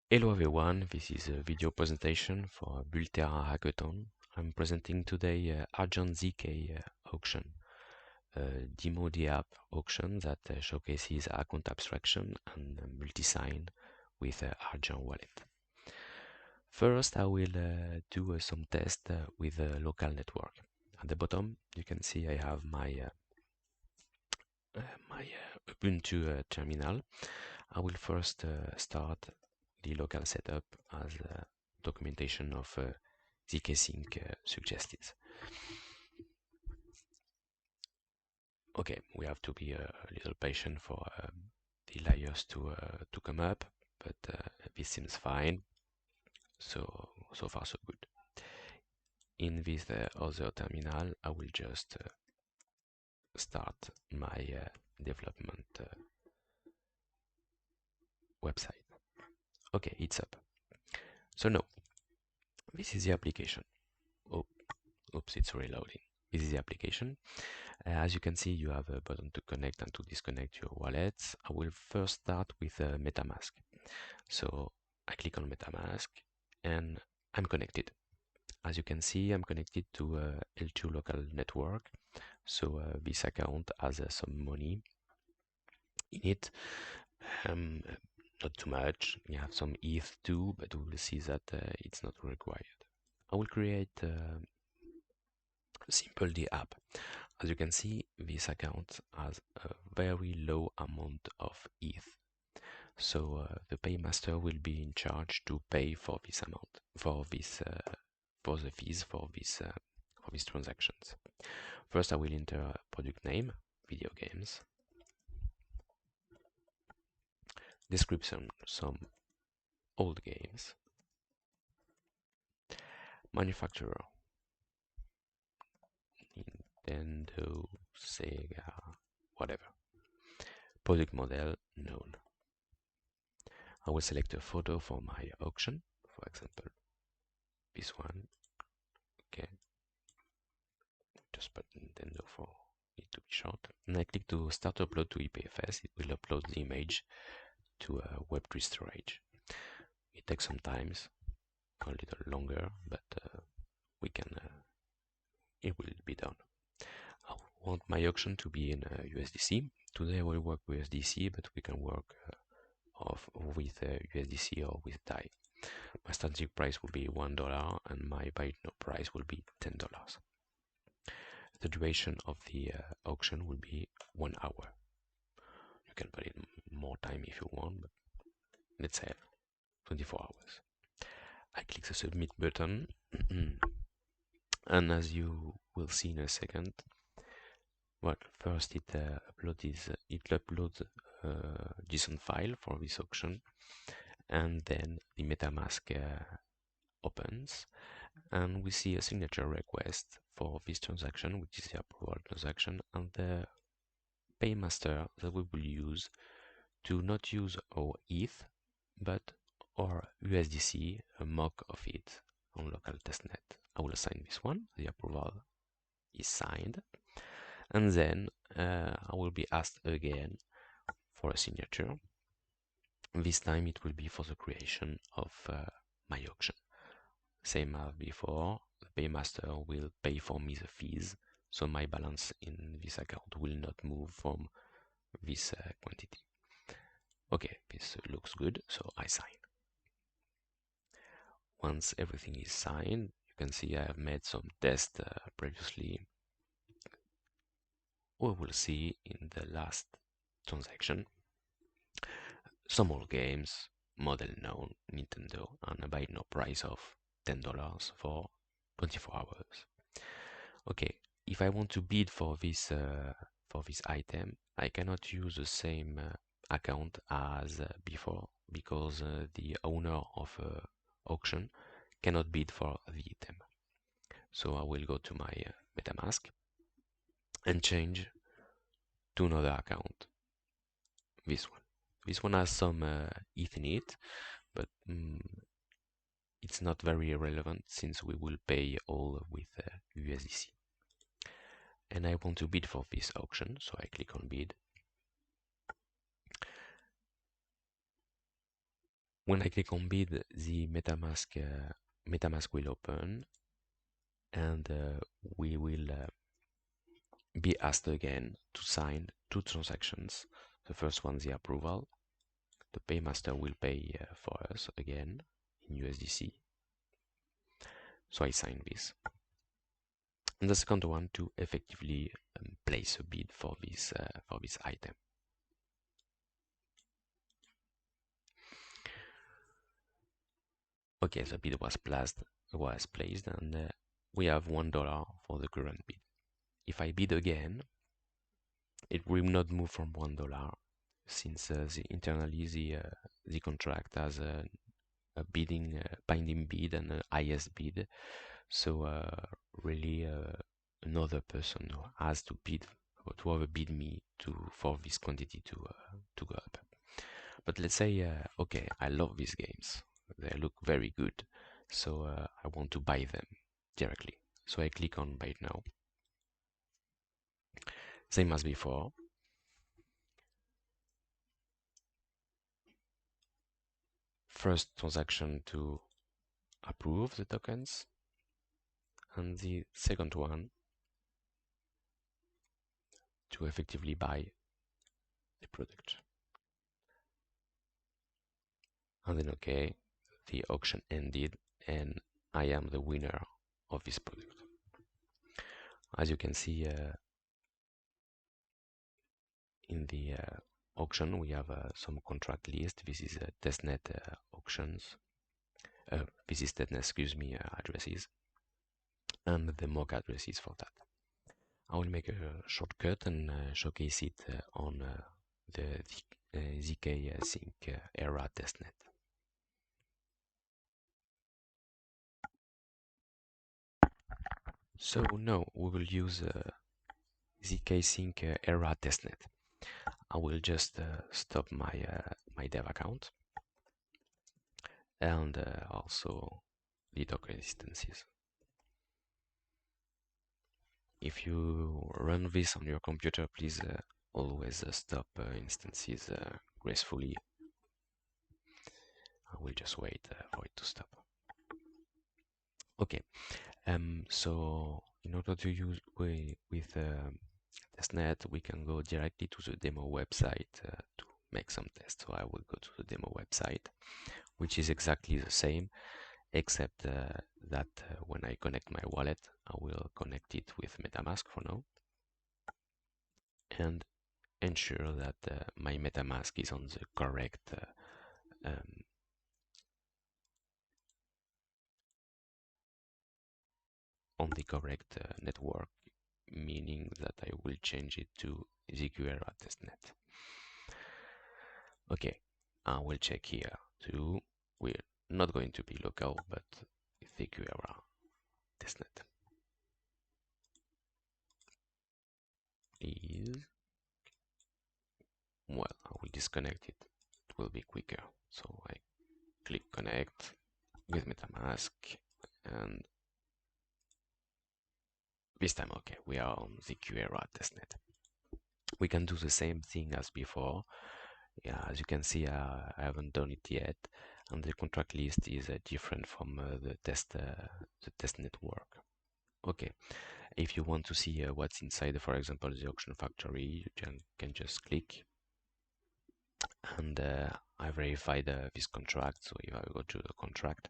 Hello everyone, this is a video presentation for Bullterra hackathon. I'm presenting today Argent ZK auction, demo the app auction that showcases account abstraction and multi-sign with Argent wallet. First, I will do some tests with a local network. At the bottom, you can see I have my Ubuntu terminal. I will first start the local setup as documentation of ZkSync suggested. Okay, we have to be a little patient for the layers to come up, but this seems fine. So far so good. In this other terminal, I will just start my development website. Okay, it's up. So now, this is the application. Oh, oops, it's reloading. This is the application. As you can see, you have a button to connect and to disconnect your wallets. I will first start with MetaMask. So I click on MetaMask and I'm connected. As you can see, I'm connected to L2 local network. So this account has some money in it. Not too much. You have some ETH too, but we will see that it's not required. I will create simple the app. As you can see, this account has a very low amount of ETH. So the Paymaster will be in charge to pay for this amount, for this, for the fees for these transactions. First, I will enter product name, video games, description, some old games, manufacturer, Nintendo, Sega, whatever. Product model, known. I will select a photo for my auction, for example, this one. Okay. Just put Nintendo for it to be short. And I click to start upload to IPFS. It will upload the image to a Web3 storage. It takes some time, a little longer, but we can. It will be done. I want my auction to be in USDC. Today I will work with USDC, but we can work with USDC or with DAI. My starting price will be $1 and my buy now price will be $10. The duration of the auction will be 1 hour. You can put in more time if you want, but let's say 24 hours. I click the submit button and as you will see in a second, well, first it uploads JSON file for this auction, and then the MetaMask opens, and we see a signature request for this transaction, which is the approval transaction, and the Paymaster that we will use to not use our ETH, but our USDC, a mock of it on local testnet. I will assign this one. The approval is signed. And then I will be asked again for a signature. This time it will be for the creation of my auction. Same as before, the Paymaster will pay for me the fees, so my balance in this account will not move from this quantity. Okay, this looks good, so I sign. Once everything is signed, you can see I have made some tests previously. We will see in the last transaction some old games, model known, Nintendo, and a buy now price of $10 for 24 hours. Okay, if I want to bid for this item, I cannot use the same account as before because the owner of auction cannot bid for the item. So I will go to my MetaMask and change to another account. This one. This one has some ETH in it, but it's not very relevant since we will pay all with USDC. And I want to bid for this auction, so I click on bid. When I click on bid, the MetaMask will open, and we will be asked again to sign two transactions. The first one, the approval. The Paymaster will pay for us again in USDC. So I sign this. And the second one to effectively place a bid for this item. Okay, the bid was placed, and we have $1 for the current bid. If I bid again, it will not move from $1 since internally the contract has a binding bid and a highest bid. So really another person has to bid to overbid me for this quantity to go up. But let's say okay, I love these games. They look very good, so I want to buy them directly. So I click on buy now. Same as before. First transaction to approve the tokens, and the second one to effectively buy the product. And then okay, the auction ended and I am the winner of this product. As you can see in the auction, we have some contract list. This is testnet auctions. This is testnet, excuse me, addresses, and the mock addresses for that. I will make a shortcut and showcase it on the ZkSync era testnet. So now we will use ZkSync era testnet. I will just stop my my dev account and also the Docker instances. If you run this on your computer, please always stop instances gracefully. I will just wait for it to stop. Okay, so in order to use with testnet, we can go directly to the demo website to make some tests. So I will go to the demo website, which is exactly the same, except that when I connect my wallet, I will connect it with MetaMask for now, and ensure that my MetaMask is on the correct network, meaning that I will change it to ZkEra testnet. Okay, I will check here too. We're not going to be local, but ZkEra testnet is, well, I will disconnect it. It will be quicker. So I click connect with MetaMask, and this time, okay, we are on ZkEra testnet. We can do the same thing as before. Yeah, as you can see, I haven't done it yet, and the contract list is different from the test network. Okay, if you want to see what's inside, for example, the auction factory, you can just click, and I verified this contract. So if I go to the contract,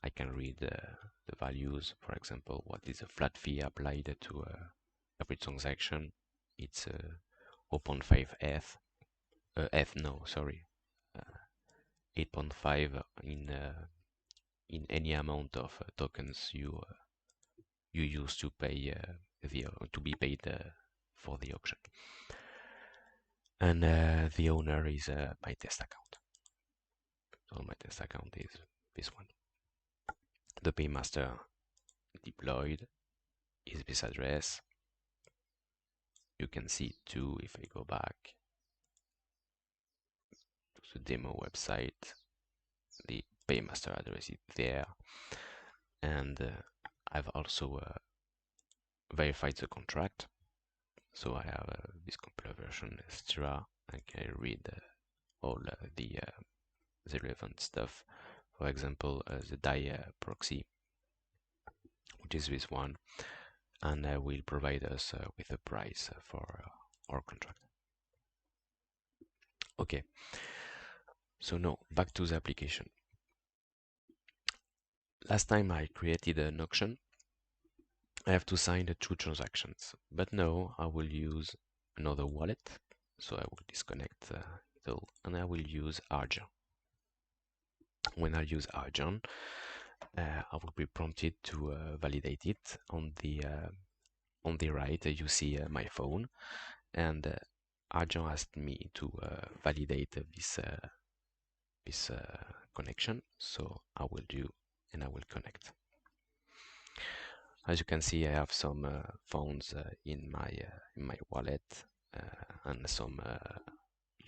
I can read the values. For example, what is the flat fee applied to every transaction? It's 0.5 ETH. 8.5 in any amount of tokens you use to pay to be paid for the auction. And the owner is my test account. So my test account is this one. The Paymaster deployed is this address. You can see too, if I go back to the demo website, the Paymaster address is there, and I've also verified the contract. So I have this compiler version extra. I can read all the the relevant stuff. For example, the DAI proxy, which is this one, and will provide us with a price for our contract. Okay, so now back to the application. Last time I created an auction, I have to sign the 2 transactions, but now I will use another wallet. So I will disconnect it all, and I will use Argent. When I use Argent, I will be prompted to validate it. On the right, you see my phone, and Argent asked me to validate this connection. So I will do, and I will connect. As you can see, I have some funds in my wallet, and some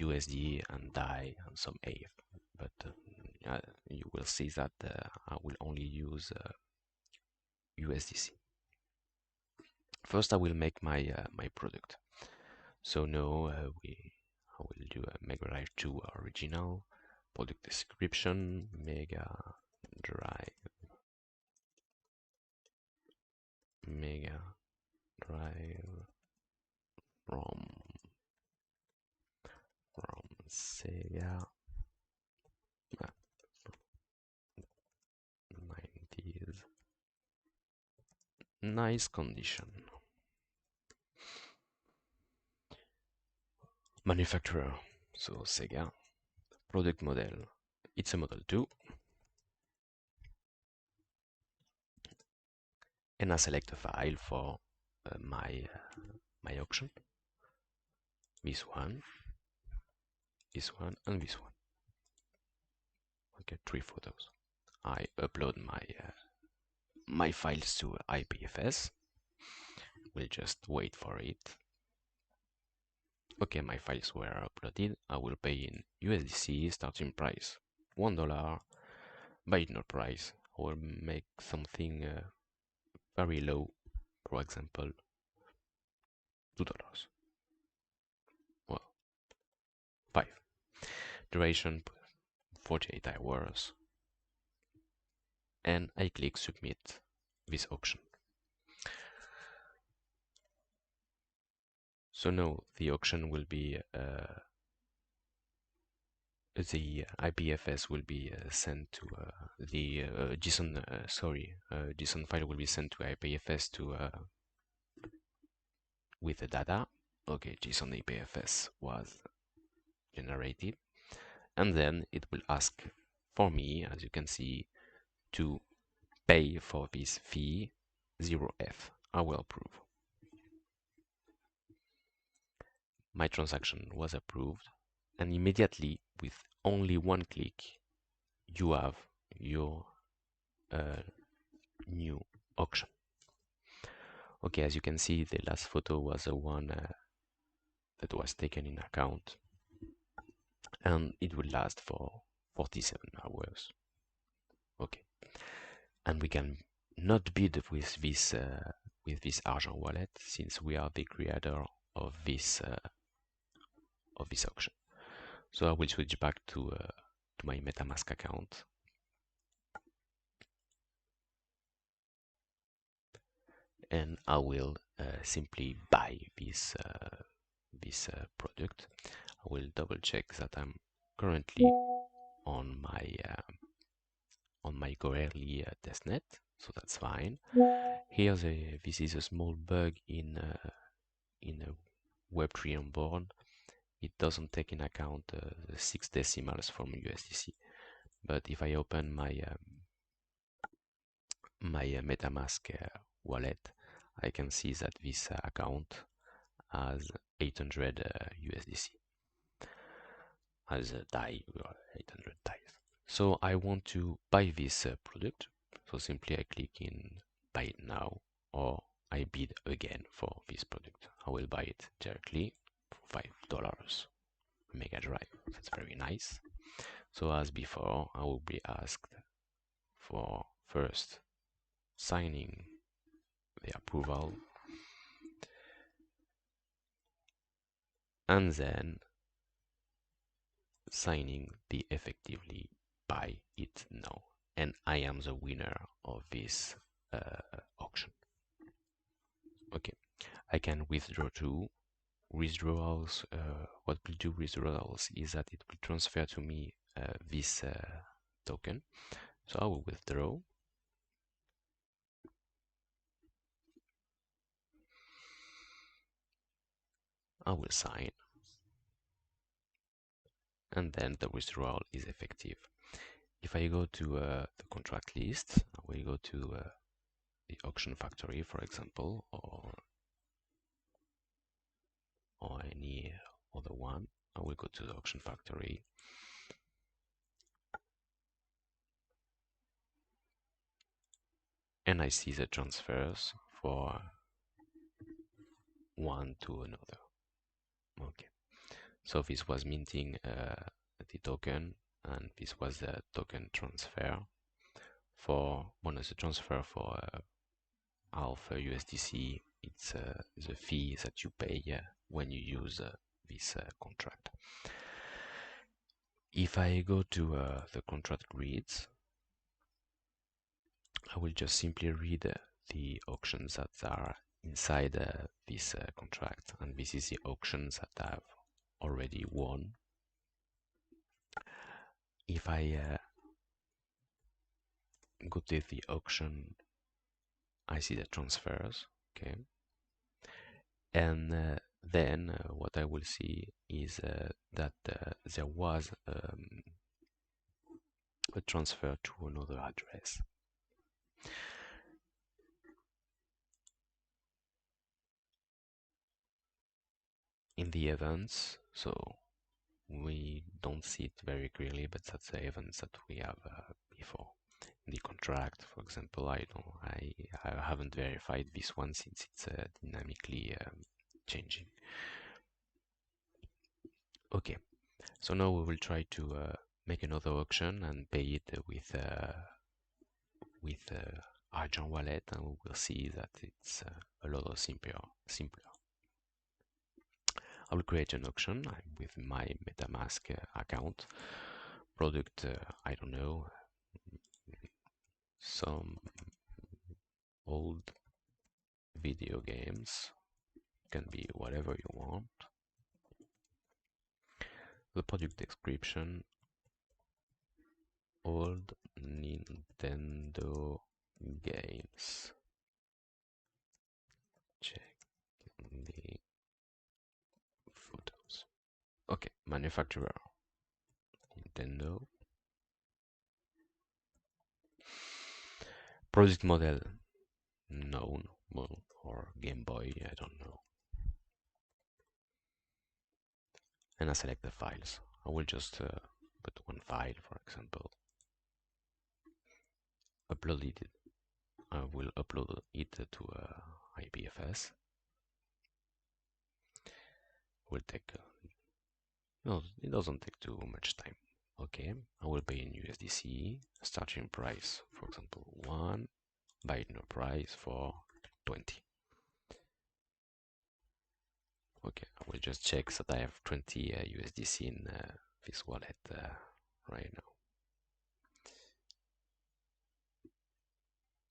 USD and DAI and some AF. But you will see that I will only use USDC. First, I will make my my product. So now I will do a Mega Drive 2 original product description, Mega Drive from Sega 90s, nice condition. Manufacturer, so Sega. Product model, it's a Model 2. And I select a file for my auction. This one, and this one. Okay, 3 photos. I upload my files to IPFS. We'll just wait for it. Okay, my files were uploaded. I will pay in USDC, starting price $1, buy no price. I will make something very low, for example, $2. Well, 5. Duration 48 hours. And I click submit this auction. So now the auction will be the IPFS will be sent to the JSON JSON file will be sent to IPFS to with the data. Okay, JSON IPFS was generated, and then it will ask for me, as you can see, to pay for this fee 0F. I will approve. My transaction was approved, and immediately with only one click you have your new auction. Okay, as you can see, the last photo was the one that was taken in account, and it will last for 47 hours. Okay, and we can not bid with this Argent wallet, since we are the creator of this auction. So I will switch back to my MetaMask account. And I will simply buy this product. I will double check that I'm currently on my Goerli testnet, so that's fine. Here, this is a small bug in a Web3 onboard. It doesn't take in account the 6 decimals from USDC. But if I open my MetaMask wallet, I can see that this account has 800 USDC as a DAI, 800 DAI. So I want to buy this product. So simply I click in buy it now, or I bid again for this product. I will buy it directly for $5. Mega Drive. That's very nice. So as before, I will be asked for first signing the approval, and then signing the effectively buy it now, and I am the winner of this auction. Okay, I can withdraw too. Withdrawals, what will do withdrawals is that it will transfer to me this token. So I will withdraw. I will sign, and then the withdrawal is effective. If I go to the contract list, I will go to the auction factory, for example, or any other one. I will go to the auction factory. And I see the transfers for one to another. Okay, so this was minting the token, and this was the token transfer for one of the transfer for half USDC. It's the fee that you pay when you use this contract. If I go to the contract grids, I will just simply read the auctions that are inside this contract, and this is the auctions that I've already won. If I go to the auction, I see the transfers, okay, and then what I will see is that there was a transfer to another address. In the events, so we don't see it very clearly, but that's the events that we have before. In the contract, for example, I haven't verified this one since it's dynamically changing. Okay, so now we will try to make another auction and pay it with Argent wallet, and we will see that it's a lot simpler. I will create an auction with my MetaMask account. Product, I don't know, some old video games, can be whatever you want. The product description, old Nintendo games. Check the photos. Okay, manufacturer, Nintendo. Product model, known, well, or Game Boy, I don't know. And I select the files. I will just put one file, for example. Upload it. I will upload it to IPFS. Will take no, it doesn't take too much time. Okay, I will pay in USDC. Starting price, for example, 1. Buy no price for 20. Okay, I will just check that I have 20 USDC in this wallet right now.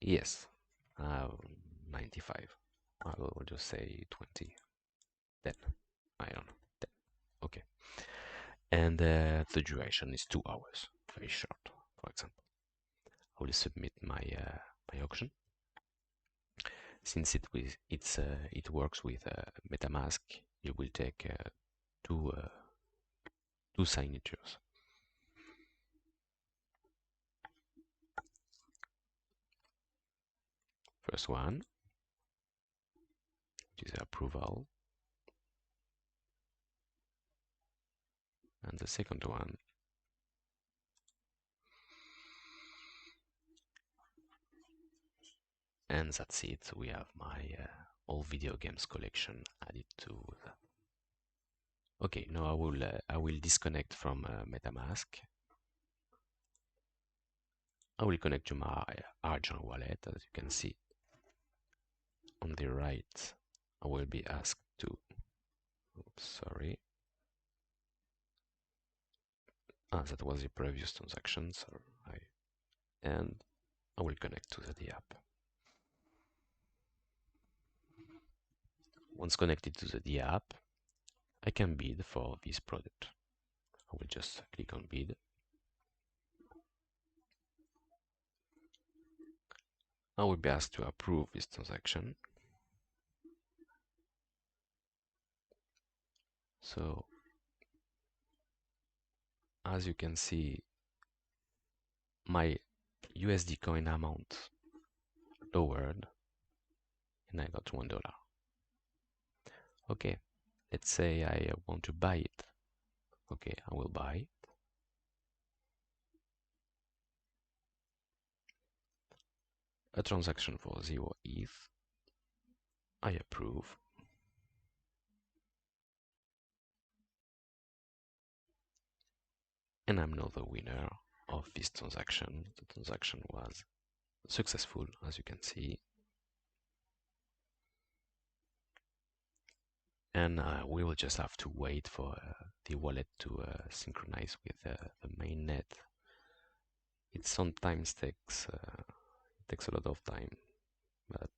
Yes, 95. I will just say 20. 10. I don't know. 10. Okay. And the duration is 2 hours. Very short, for example. I will submit my my auction. Since it works with MetaMask, it will take two signatures. First one, which is approval, and the second one, and that's it. We have my all video games collection added to that. Okay, now I will disconnect from MetaMask. I will connect to my Argent wallet. As you can see on the right, I will be asked to, oops, sorry, that was the previous transaction, so and I will connect to the app. Once connected to the app, I can bid for this product. I will just click on bid. I will be asked to approve this transaction. So, as you can see, my USD coin amount lowered and I got $1. Okay, let's say I want to buy it. Okay, I will buy it. A transaction for 0 ETH. I approve. And I'm now the winner of this transaction. The transaction was successful, as you can see. And we will just have to wait for the wallet to synchronize with the mainnet. It sometimes takes a lot of time, but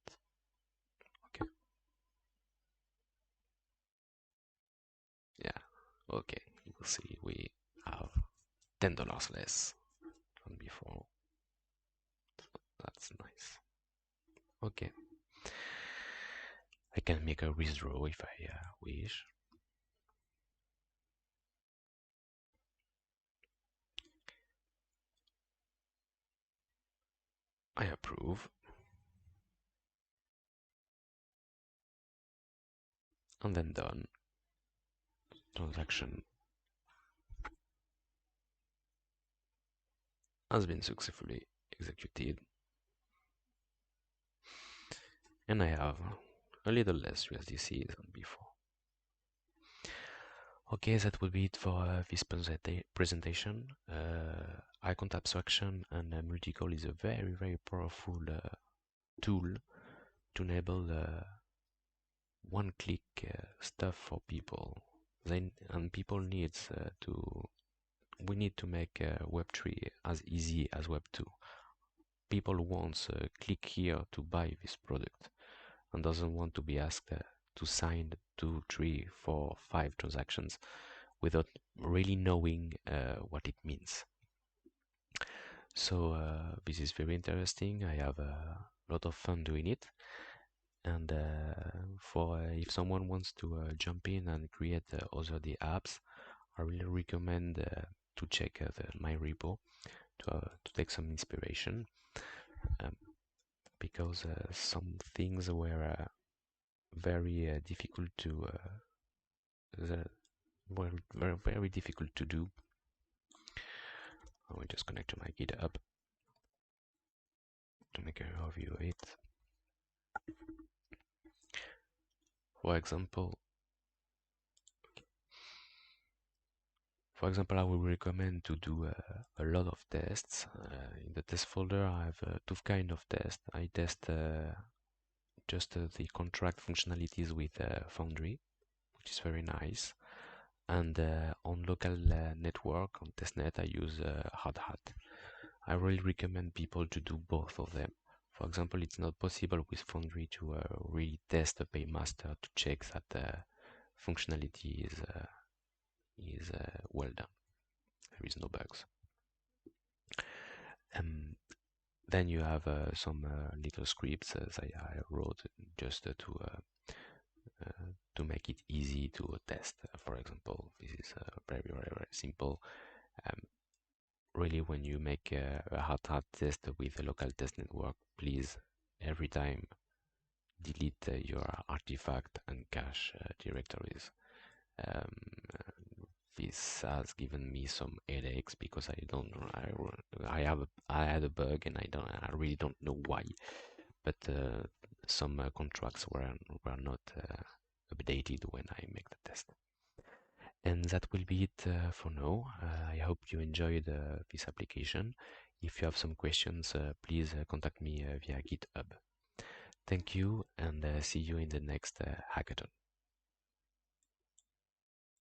okay. Yeah, okay. You will see we have $10 less than before. That's nice. Okay. I can make a withdraw if I wish. I approve. And then done. Transaction has been successfully executed. And I have a little less USDC than before. Okay, that would be it for this presentation. Icon abstraction and multicall is a very, very powerful tool to enable one-click stuff for people. And people needs we need to make Web3 as easy as Web2. People want click here to buy this product and doesn't want to be asked to sign 2, 3, 4, 5 transactions without really knowing what it means. So this is very interesting. I have a lot of fun doing it. And for if someone wants to jump in and create other apps, I really recommend to check my repo to take some inspiration, because some things were very difficult to very difficult to do. I will just connect to my GitHub to make a review of it. For example, I will recommend to do a lot of tests. In the test folder, I have 2 kinds of tests. I test just the contract functionalities with Foundry, which is very nice. And on local network, on testnet, I use Hard Hat. I really recommend people to do both of them. For example, it's not possible with Foundry to really test the Paymaster to check that the functionality is well done. There is no bugs. Then you have some little scripts that I wrote just to make it easy to test. For example, this is very, very, very simple. Really, when you make a hard hat test with a local test network, please every time delete your artifact and cache directories. This has given me some headaches because I had a bug and I really don't know why, but some contracts were not updated when I make the test. And that will be it for now. I hope you enjoyed this application. If you have some questions, please contact me via GitHub. Thank you, and see you in the next hackathon.